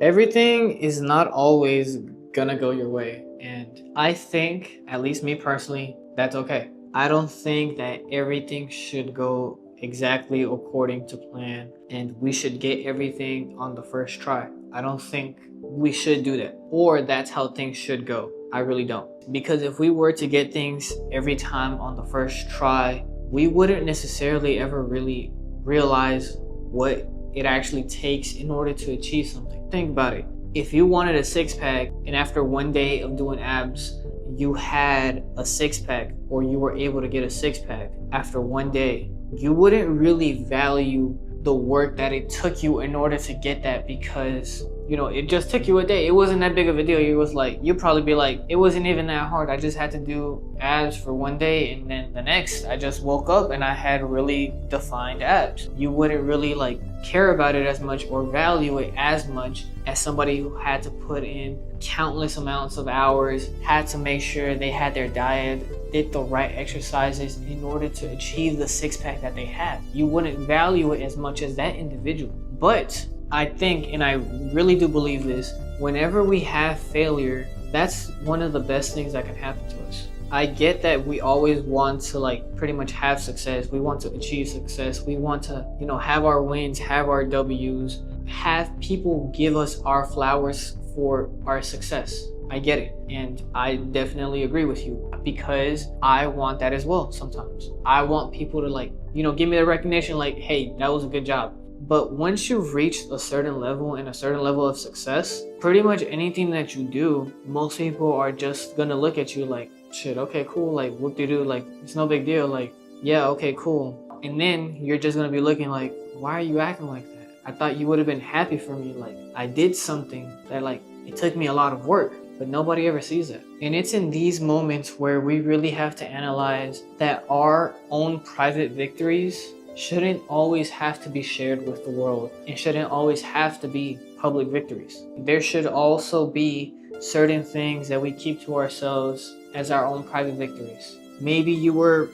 Everything is not always gonna go your way. And I think, at least me personally, that's okay. I don't think that everything should go exactly according to plan and we should get everything on the first try. I don't think we should do that, or that's how things should go. I really don't. Because if we were to get things every time on the first try, we wouldn't necessarily ever really realize what it actually takes in order to achieve something. Think about it. If you wanted a six pack and after one day of doing abs, you had a six pack, or you were able to get a six pack after one day, you wouldn't really value the work that it took you in order to get that, because it just took you a day. It wasn't that big of a deal. You'd probably be like, it wasn't even that hard. I just had to do abs for one day, and then the next I just woke up and I had really defined abs. You wouldn't really care about it as much or value it as much as somebody who had to put in countless amounts of hours, had to make sure they had their diet, did the right exercises in order to achieve the six pack that they had. You wouldn't value it as much as that individual. But I think, and I really do believe this, whenever we have failure, that's one of the best things that can happen to us. I get that we always want to pretty much have success. We want to achieve success. We want to, have our wins, have our W's, have people give us our flowers for our success. I get it. And I definitely agree with you, because I want that as well sometimes. I want people to give me the recognition hey, that was a good job. But once you've reached a certain level and a certain level of success, pretty much anything that you do, most people are just gonna look at you like, shit, okay, cool, whoop-de-doo, it's no big deal, yeah, okay, cool. And then you're just gonna be looking like, why are you acting like that? I thought you would have been happy for me. I did something that it took me a lot of work, but nobody ever sees that. And it's in these moments where we really have to analyze that our own private victories shouldn't always have to be shared with the world, and shouldn't always have to be public victories. There should also be certain things that we keep to ourselves as our own private victories. Maybe you were,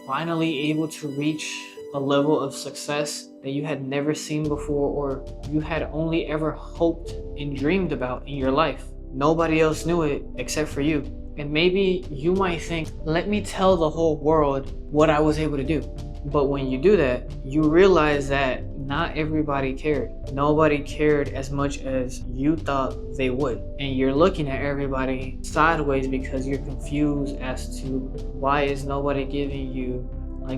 finally able to reach a level of success that you had never seen before, or you had only ever hoped and dreamed about in your life. Nobody else knew it except for you. And maybe you might think, let me tell the whole world what I was able to do. But when you do that, you realize that not everybody cared. Nobody cared as much as you thought they would. And you're looking at everybody sideways because you're confused as to why is nobody giving you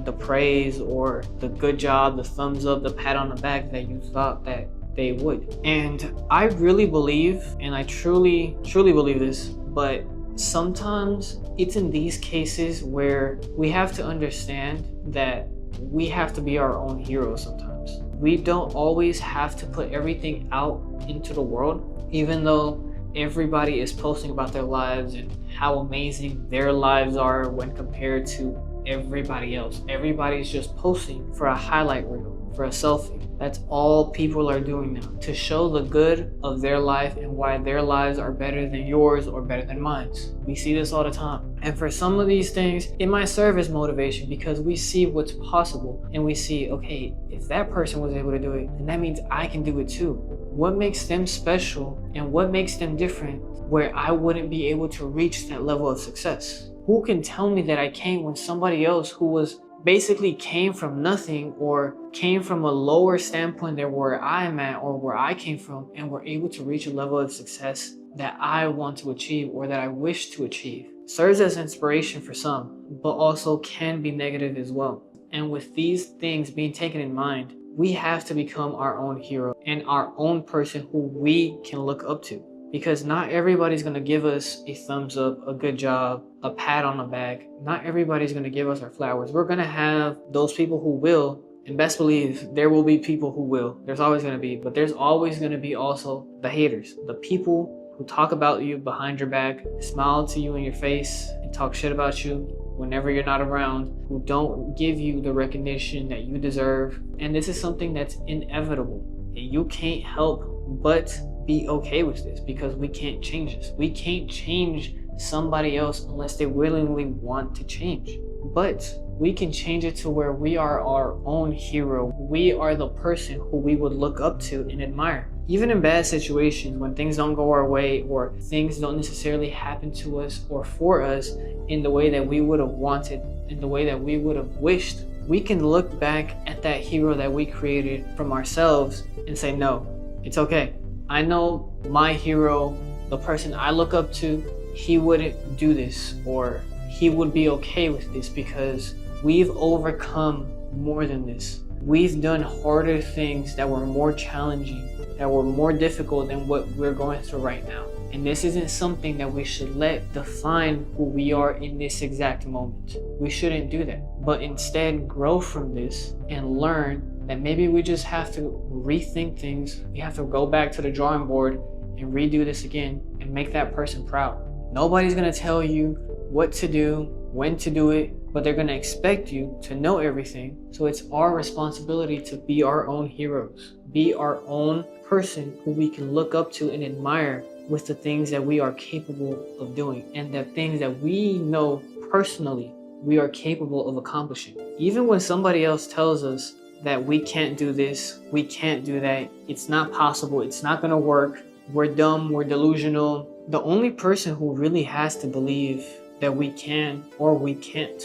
the praise or the good job, the thumbs up, the pat on the back that you thought that they would. And I really believe, and I truly believe this, but sometimes it's in these cases where we have to understand that we have to be our own heroes sometimes. We don't always have to put everything out into the world, even though everybody is posting about their lives and how amazing their lives are when compared to everybody else. Everybody's just posting for a highlight reel, for a selfie. That's all people are doing now, to show the good of their life and why their lives are better than yours or better than mine. We see this all the time. And for some of these things, it might serve as motivation because we see what's possible and we see, okay, if that person was able to do it, then that means I can do it too. What makes them special and what makes them different where I wouldn't be able to reach that level of success? Who can tell me that I can when somebody else who was basically came from nothing or came from a lower standpoint than where I'm at or where I came from and were able to reach a level of success that I want to achieve or that I wish to achieve? Serves as inspiration for some, but also can be negative as well. And with these things being taken in mind, we have to become our own hero and our own person who we can look up to. Because not everybody's going to give us a thumbs up, a good job, a pat on the back. Not everybody's going to give us our flowers. We're going to have those people who will, and best believe there will be people who will. There's always going to be, but there's always going to be also the haters, the people who talk about you behind your back, smile to you in your face, and talk shit about you whenever you're not around, who don't give you the recognition that you deserve. And this is something that's inevitable. And you can't help but be okay with this because we can't change this. We can't change somebody else unless they willingly want to change. But we can change it to where we are our own hero. We are the person who we would look up to and admire. even in bad situations, when things don't go our way or things don't necessarily happen to us or for us in the way that we would have wanted, in the way that we would have wished, we can look back at that hero that we created from ourselves and say, no, it's okay. I know my hero, the person I look up to, he wouldn't do this, or he would be okay with this because we've overcome more than this. We've done harder things that were more challenging, that were more difficult than what we're going through right now. And this isn't something that we should let define who we are in this exact moment. We shouldn't do that, but instead grow from this and learn that maybe we just have to rethink things. We have to go back to the drawing board and redo this again and make that person proud. Nobody's gonna tell you what to do, when to do it, but they're gonna expect you to know everything. So it's our responsibility to be our own heroes, be our own person who we can look up to and admire with the things that we are capable of doing and the things that we know personally we are capable of accomplishing. Even when somebody else tells us that we can't do this, we can't do that, it's not possible, it's not gonna work, we're dumb, we're delusional, the only person who really has to believe that we can or we can't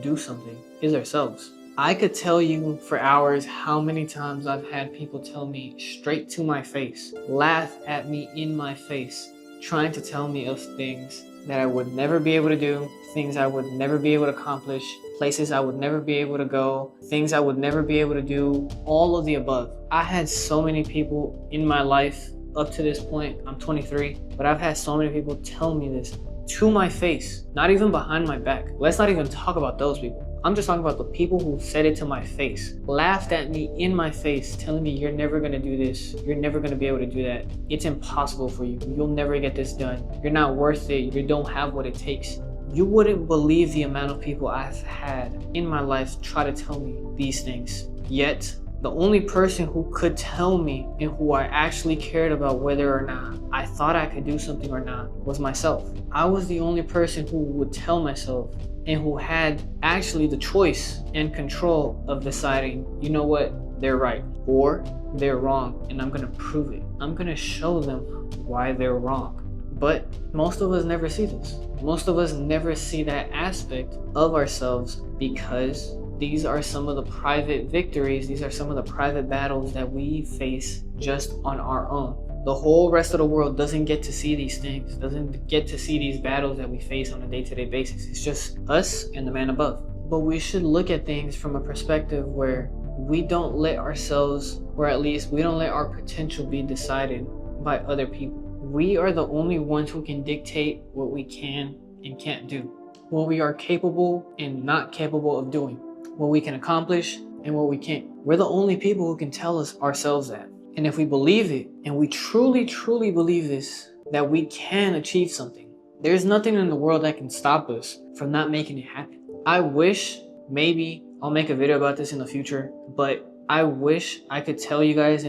do something is ourselves. I could tell you for hours how many times I've had people tell me straight to my face, laugh at me in my face, trying to tell me of things that I would never be able to do, things I would never be able to accomplish, places I would never be able to go, things I would never be able to do, all of the above. I had so many people in my life up to this point, I'm 23, but I've had so many people tell me this to my face, not even behind my back. Let's not even talk about those people. I'm just talking about the people who said it to my face, laughed at me in my face, telling me you're never gonna do this, you're never gonna be able to do that, it's impossible for you, you'll never get this done, you're not worth it, you don't have what it takes. You wouldn't believe the amount of people I've had in my life try to tell me these things. Yet, the only person who could tell me and who I actually cared about whether or not I thought I could do something or not was myself. I was the only person who would tell myself and who had actually the choice and control of deciding, you know what, they're right or they're wrong, and I'm gonna prove it. I'm gonna show them why they're wrong. But most of us never see this. Most of us never see that aspect of ourselves because these are some of the private victories, these are some of the private battles that we face just on our own. The whole rest of the world doesn't get to see these things, doesn't get to see these battles that we face on a day-to-day basis. It's just us and the man above. But we should look at things from a perspective where we don't let ourselves, or at least we don't let our potential be decided by other people. We are the only ones who can dictate what we can and can't do, what we are capable and not capable of doing, what we can accomplish and what we can't. We're the only people who can tell us ourselves that. And if we believe it, and we truly, truly believe this, that we can achieve something, there's nothing in the world that can stop us from not making it happen. I wish, maybe I'll make a video about this in the future, but I wish I could tell you guys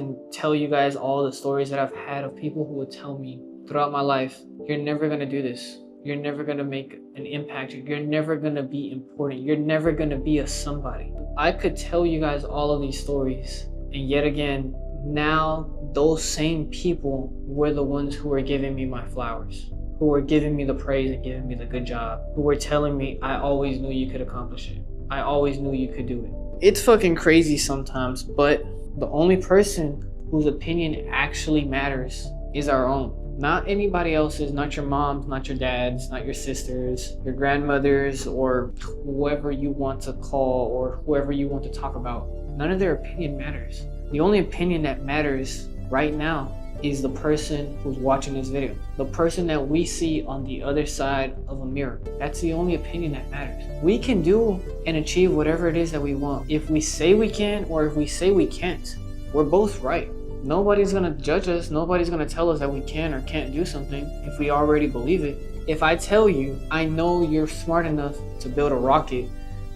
all the stories that I've had of people who would tell me throughout my life, you're never gonna do this. You're never gonna make an impact. You're never gonna be important. You're never gonna be a somebody. I could tell you guys all of these stories, and yet again, now those same people were the ones who were giving me my flowers, who were giving me the praise and giving me the good job, who were telling me I always knew you could accomplish it. I always knew you could do it. It's fucking crazy sometimes, but the only person whose opinion actually matters is our own. Not anybody else's, not your mom's, not your dad's, not your sister's, your grandmother's, or whoever you want to call or whoever you want to talk about. None of their opinion matters. The only opinion that matters right now is the person who's watching this video. The person that we see on the other side of a mirror. That's the only opinion that matters. We can do and achieve whatever it is that we want. If we say we can or if we say we can't, we're both right. Nobody's gonna judge us. Nobody's gonna tell us that we can or can't do something if we already believe it. If I tell you, I know you're smart enough to build a rocket,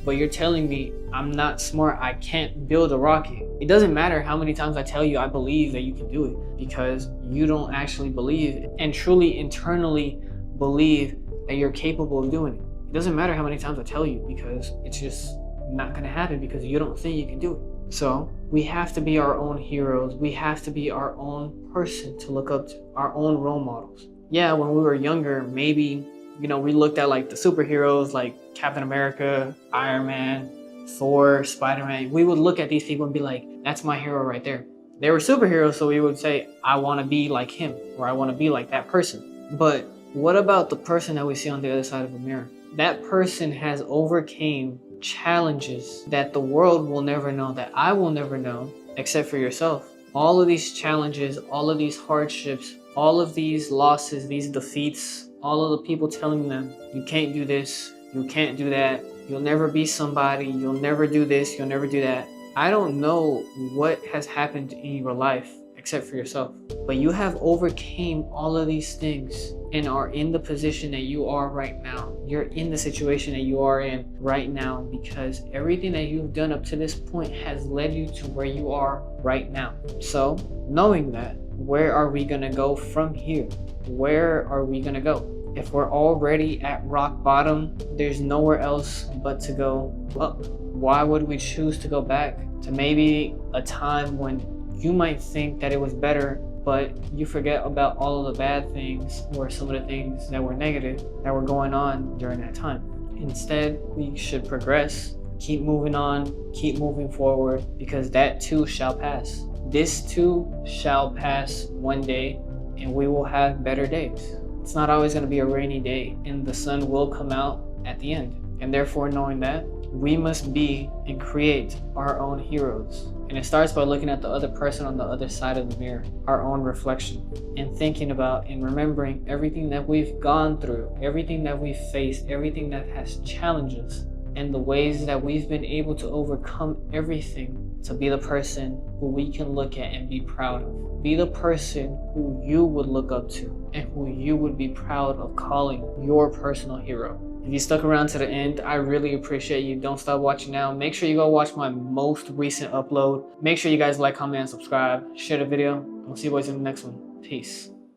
but you're telling me I'm not smart, I can't build a rocket. It doesn't matter how many times I tell you I believe that you can do it, because you don't actually believe and truly internally believe that you're capable of doing it. It doesn't matter how many times I tell you, because it's just not gonna happen because you don't think you can do it. So we have to be our own heroes. We have to be our own person to look up to, our own role models. Yeah, when we were younger, maybe, we looked at like the superheroes like Captain America, Iron Man, Thor, Spider-Man. We would look at these people and be like, that's my hero right there. They were superheroes, so we would say, I want to be like him, or I want to be like that person. But what about the person that we see on the other side of the mirror? That person has overcame challenges that the world will never know, that I will never know, except for yourself. All of these challenges, all of these hardships, all of these losses, these defeats, all of the people telling them, you can't do this, you can't do that, you'll never be somebody, you'll never do this, you'll never do that. I don't know what has happened in your life except for yourself, but you have overcame all of these things and are in the position that you are right now. You're in the situation that you are in right now because everything that you've done up to this point has led you to where you are right now. So knowing that, where are we gonna go from here? Where are we gonna go? If we're already at rock bottom, there's nowhere else but to go up. Why would we choose to go back to maybe a time when you might think that it was better, but you forget about all of the bad things or some of the things that were negative that were going on during that time? Instead, we should progress, keep moving on, keep moving forward, because that too shall pass. This too shall pass one day, and we will have better days. It's not always going to be a rainy day, and the sun will come out at the end. And therefore, knowing that, we must be and create our own heroes. And it starts by looking at the other person on the other side of the mirror, our own reflection, and thinking about and remembering everything that we've gone through, everything that we've faced, everything that has challenged us, and the ways that we've been able to overcome everything to be the person who we can look at and be proud of. Be the person who you would look up to and who you would be proud of calling your personal hero. If you stuck around to the end, I really appreciate you. Don't stop watching now. Make sure you go watch my most recent upload. Make sure you guys like, comment, and subscribe. Share the video. I'll see you boys in the next one. Peace.